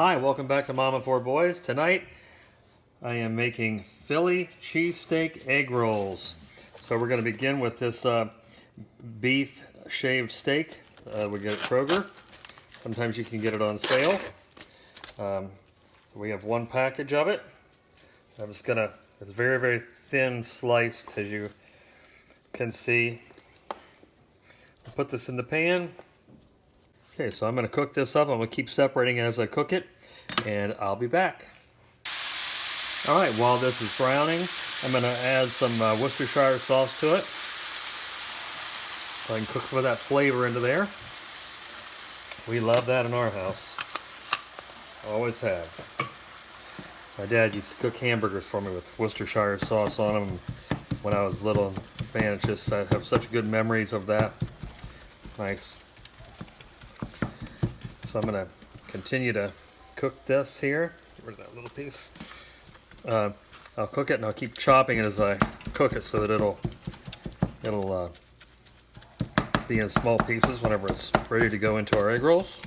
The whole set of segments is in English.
Hi, welcome back to Mom and Four Boys. Tonight I am making Philly cheesesteak egg rolls. So we're going to begin with this beef shaved steak we get at Kroger. Sometimes you can get it on sale. So we have one package of it. I'm just going to, it's very, very thin sliced, as you can see. I'll put this in the pan. Okay, so I'm going to cook this up. I'm going to keep separating it as I cook it, and I'll be back. All right, while this is browning, I'm going to add some Worcestershire sauce to it, so I can cook some of that flavor into there. We love that in our house. Always have. My dad used to cook hamburgers for me with Worcestershire sauce on them when I was little. Man, it's just, I have such good memories of that. Nice. So I'm going to continue to cook this here. Get rid of that little piece. I'll cook it and I'll keep chopping it as I cook it so that it'll be in small pieces whenever it's ready to go into our egg rolls.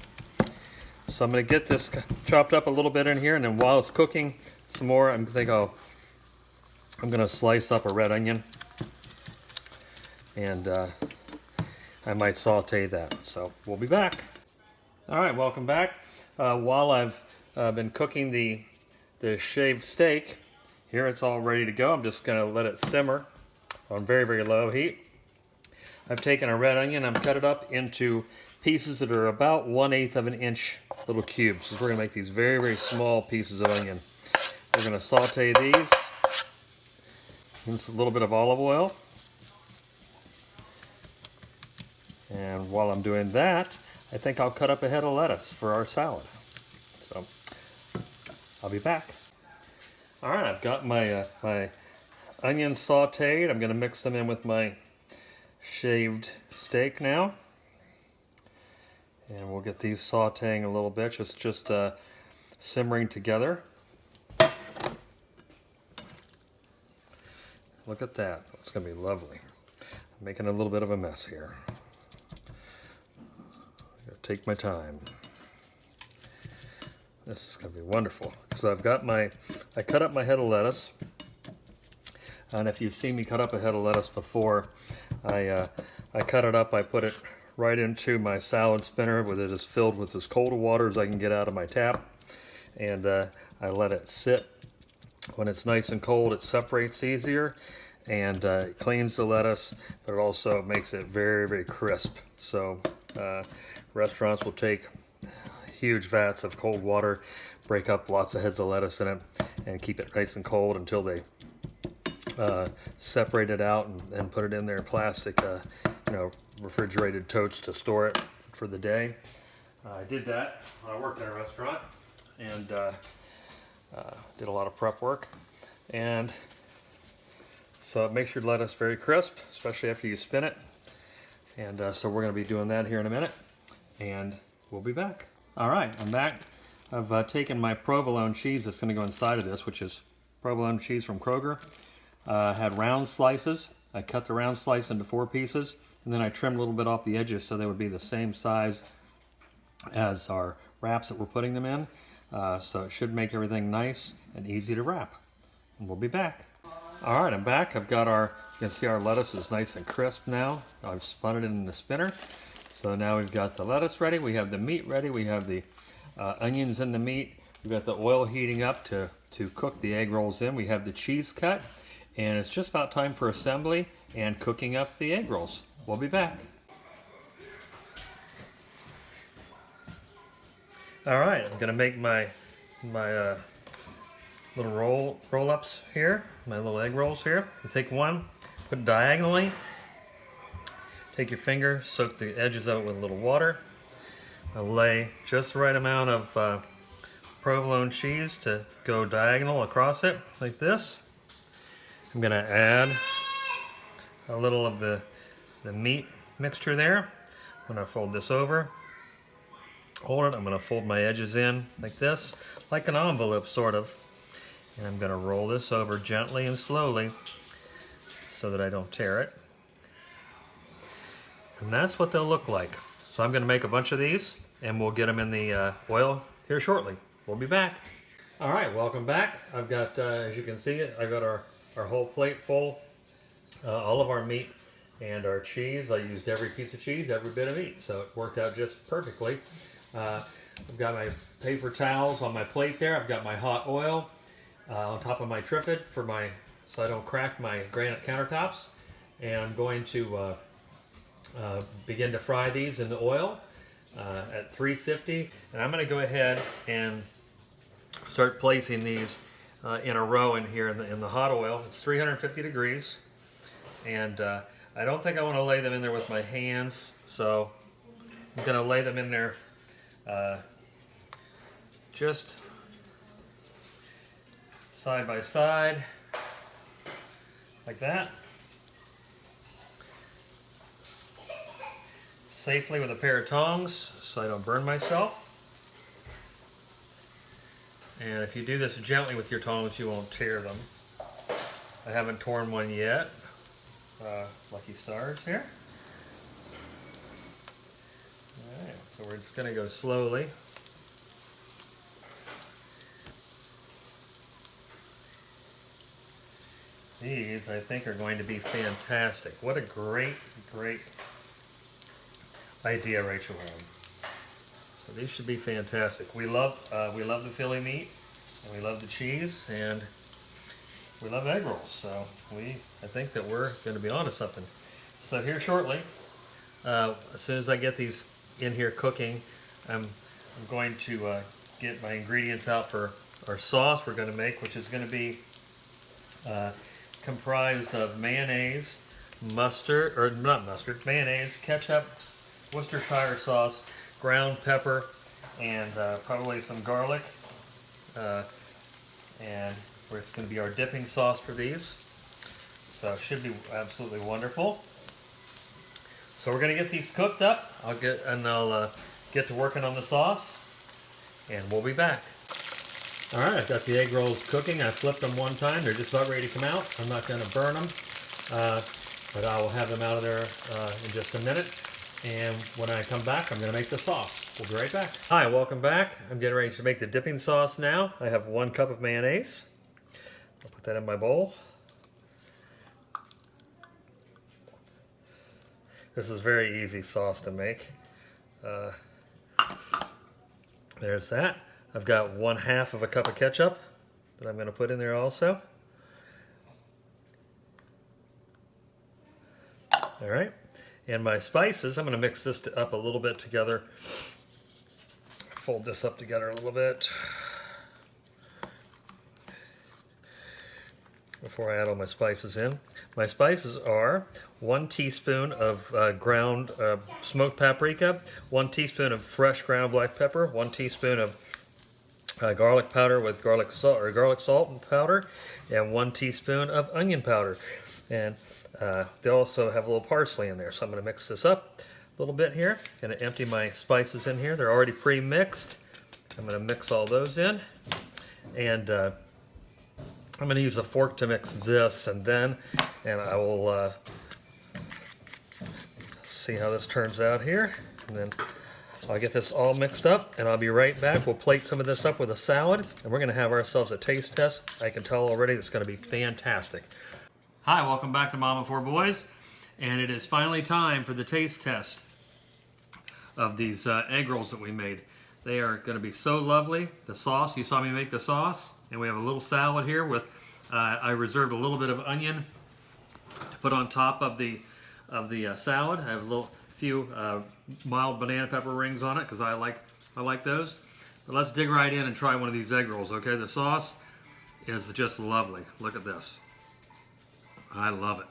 So I'm going to get this chopped up a little bit in here, and then while it's cooking some more, I'm going to slice up a red onion, and I might saute that. So we'll be back. All right, welcome back. While I've been cooking the shaved steak, here it's all ready to go. I'm just going to let it simmer on very, very low heat. I've taken a red onion, I've cut it up into pieces that are about 1/8 of an inch little cubes. So we're going to make these very, very small pieces of onion. We're going to saute these in a little bit of olive oil. And while I'm doing that, I think I'll cut up a head of lettuce for our salad. So I'll be back. All right, I've got my my onions sauteed. I'm going to mix them in with my shaved steak now, and we'll get these sauteing a little bit, just simmering together. Look at that. It's going to be lovely. I'm making a little bit of a mess here. Take my time. This is going to be wonderful. So I cut up my head of lettuce, and if you've seen me cut up a head of lettuce before, I cut it up, I put it right into my salad spinner with it is filled with as cold water as I can get out of my tap, and I let it sit. When it's nice and cold, it separates easier, and it cleans the lettuce, but it also makes it very, very crisp. So restaurants will take huge vats of cold water, break up lots of heads of lettuce in it, and keep it nice and cold until they separate it out and put it in their plastic, refrigerated totes to store it for the day. I did that when I worked in a restaurant, and did a lot of prep work. And so it makes your lettuce very crisp, especially after you spin it. And so we're going to be doing that here in a minute, and we'll be back. All right, I'm back. I've taken my provolone cheese that's going to go inside of this, which is provolone cheese from Kroger. Had round slices. I cut the round slice into 4 pieces, and then I trimmed a little bit off the edges so they would be the same size as our wraps that we're putting them in. So it should make everything nice and easy to wrap. And we'll be back. All right, I'm back. I've got you can see our lettuce is nice and crisp now. I've spun it in the spinner. So now we've got the lettuce ready. We have the meat ready. We have the onions in the meat. We've got the oil heating up to cook the egg rolls in. We have the cheese cut. And it's just about time for assembly and cooking up the egg rolls. We'll be back. All right, I'm gonna make my little roll-ups here, my little egg rolls here. You take one, put it diagonally, take your finger, soak the edges of it with a little water. I'll lay just the right amount of provolone cheese to go diagonal across it, like this. I'm going to add a little of the meat mixture there. I'm going to fold this over, hold it. I'm going to fold my edges in like this, like an envelope sort of. And I'm going to roll this over gently and slowly so that I don't tear it. And that's what they'll look like. So I'm going to make a bunch of these, and we'll get them in the oil here shortly. we'll be back. All right, welcome back. I've got, as you can see, I've got our whole plate full, all of our meat and our cheese. I used every piece of cheese, every bit of meat, so it worked out just perfectly. I've got my paper towels on my plate there. I've got my hot oil on top of my triffid so I don't crack my granite countertops. And I'm going to begin to fry these in the oil at 350. And I'm going to go ahead and start placing these in a row in here in the hot oil. It's 350 degrees. And I don't think I want to lay them in there with my hands, so I'm going to lay them in there just side by side, like that. Safely with a pair of tongs so I don't burn myself. And if you do this gently with your tongs, you won't tear them. I haven't torn one yet. Lucky stars here. Alright, so we're just going to go slowly. These, I think, are going to be fantastic. What a great, great idea Rachel had. So these should be fantastic. We love the Philly meat, and we love the cheese, and we love egg rolls. So I think that we're going to be onto something. So here shortly, as soon as I get these in here cooking, I'm going to get my ingredients out for our sauce we're going to make, which is going to be comprised of mayonnaise, mayonnaise, ketchup, Worcestershire sauce, ground pepper, and probably some garlic. And it's going to be our dipping sauce for these. So it should be absolutely wonderful. So we're going to get these cooked up. I'll get to working on the sauce, and we'll be back. All right, I've got the egg rolls cooking. I flipped them one time. They're just about ready to come out. I'm not going to burn them, but I will have them out of there in just a minute. And when I come back, I'm going to make the sauce. We'll be right back. Hi, welcome back. I'm getting ready to make the dipping sauce now. I have 1 cup of mayonnaise. I'll put that in my bowl. This is very easy sauce to make. There's that. I've got 1/2 of a cup of ketchup that I'm going to put in there also. All right. And my spices, I'm going to mix this up a little bit together. Fold this up together a little bit before I add all my spices in. My spices are 1 teaspoon of ground smoked paprika, 1 teaspoon of fresh ground black pepper, 1 teaspoon of garlic powder with garlic salt powder, and 1 teaspoon of onion powder. And they also have a little parsley in there, so I'm going to mix this up a little bit here. I'm going to empty my spices in here. They're already pre-mixed. I'm going to mix all those in, and I'm going to use a fork to mix this, and I will see how this turns out here, and then I'll get this all mixed up, and I'll be right back. We'll plate some of this up with a salad, and we're going to have ourselves a taste test. I can tell already it's going to be fantastic. Hi, welcome back to Mom and 4 Boys, and it is finally time for the taste test of these egg rolls that we made. They are going to be so lovely. The sauce, you saw me make the sauce, and we have a little salad here with, I reserved a little bit of onion to put on top of the salad. I have a few mild banana pepper rings on it because I like those. But let's dig right in and try one of these egg rolls, okay? The sauce is just lovely. Look at this. I love it.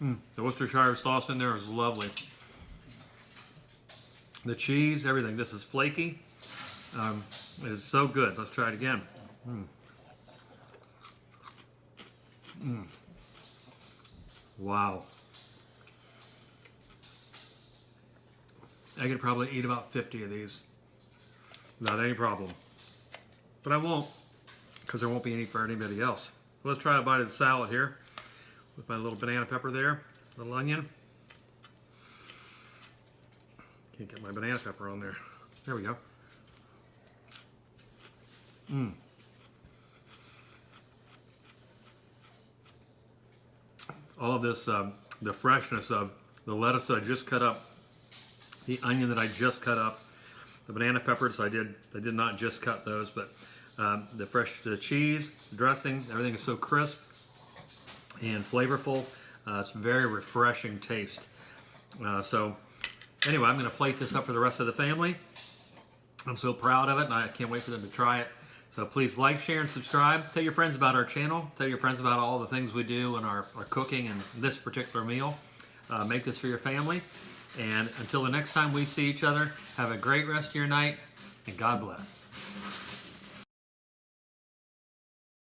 The Worcestershire sauce in there is lovely. The cheese, everything. This is flaky. It is so good. Let's try it again. Wow. I could probably eat about 50 of these without any problem. But I won't, because there won't be any for anybody else. Let's try a bite of the salad here. with my little banana pepper there, little onion. Can't get my banana pepper on there. There we go. All of this, the freshness of the lettuce that I just cut up, the onion that I just cut up, the banana peppers I did not just cut those, but the cheese, the dressing, everything is so crisp and flavorful. It's very refreshing taste. So anyway, I'm going to plate this up for the rest of the family. I'm so proud of it, and I can't wait for them to try it. So please like, share, and subscribe. Tell your friends about our channel. Tell your friends about all the things we do in our cooking and this particular meal. Make this for your family. And until the next time we see each other, have a great rest of your night, and God bless.